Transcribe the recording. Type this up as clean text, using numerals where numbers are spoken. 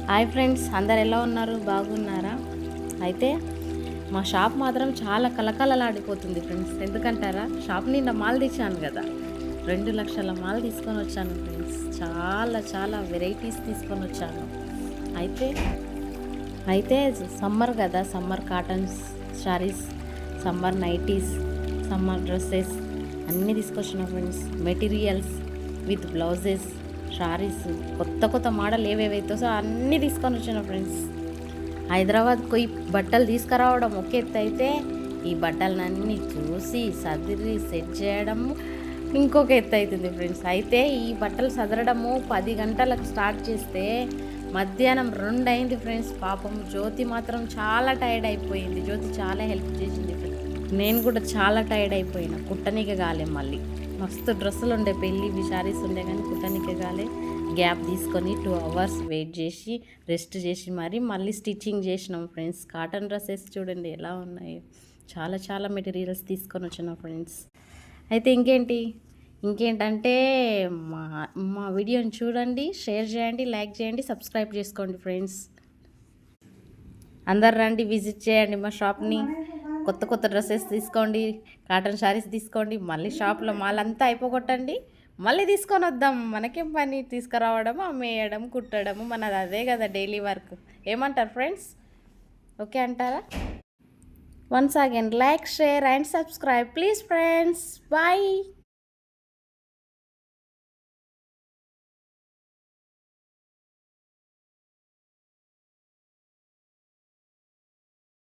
Hi friends, అందరు ఎలా ఉన్నారు? బాగున్నారా? అయితే మా షాప్ మాత్రం చాలా కలకలలాడిపోతుంది ఫ్రెండ్స్. ఎందుకంటారా, షాప్ నిండా మాల్ తెచ్చాను కదా, 2 లక్షల మాల్ తీసుకొని వచ్చాను ఫ్రెండ్స్. చాలా చాలా వెరైటీస్ తీసుకొని వచ్చాను. అయితే అయితే సమ్మర్ కదా, summer cottons saris, summer nighties, summer dresses అన్నీ తీసుకొచ్చిన friends. Materials with blouses, saris, కొత్త కొత్త మోడల్ ఏవేవైతే అన్నీ తీసుకొని వచ్చిన ఫ్రెండ్స్. హైదరాబాద్కి పోయి బట్టలు తీసుకురావడం ఒక ఎత్తు అయితే, ఈ బట్టలన్నీ చూసి సదిరి సెట్ చేయడము ఇంకొక ఎత్తు అవుతుంది ఫ్రెండ్స్. అయితే ఈ బట్టలు సదరడము 10 గంటలకు స్టార్ట్ చేస్తే మధ్యాహ్నం 2 అయింది ఫ్రెండ్స్. పాపం జ్యోతి మాత్రం చాలా టైర్డ్ అయిపోయింది. జ్యోతి చాలా హెల్ప్ చేసింది ఫ్రెండ్స్. నేను కూడా చాలా టైర్డ్ అయిపోయినా, కుట్టనిక కాలే. మళ్ళీ మస్తు డ్రెస్సులు ఉండే, పెళ్ళి శారీస్ ఉండే, కానీ కుట్టనిక కాలే. గ్యాప్ తీసుకొని 2 అవర్స్ వెయిట్ చేసి రెస్ట్ చేసి మళ్ళీ స్టిచ్చింగ్ చేసినాం ఫ్రెండ్స్. కాటన్ డ్రెస్సెస్ చూడండి ఎలా ఉన్నాయో. చాలా చాలా మెటీరియల్స్ తీసుకొని వచ్చినాం ఫ్రెండ్స్. అయితే ఇంకేంటంటే మా మా వీడియోని చూడండి, షేర్ చేయండి, లైక్ చేయండి, సబ్స్క్రైబ్ చేసుకోండి ఫ్రెండ్స్. అందరు రండి, విజిట్ చేయండి మా షాప్ని. కొత్త కొత్త డ్రెస్సెస్ తీసుకోండి, కాటన్ శారీస్ తీసుకోండి. మళ్ళీ షాప్లో మాల్ అంతా అయిపోగొట్టండి, మళ్ళీ తీసుకొని వద్దాం. మనకేం పని, తీసుకురావడం, అమ్మేయడం, కుట్టడం, మనది అదే కదా డైలీ వర్క్. ఏమంటారు ఫ్రెండ్స్? ఓకే అంటారా? Once again like, share and subscribe please friends. Bye.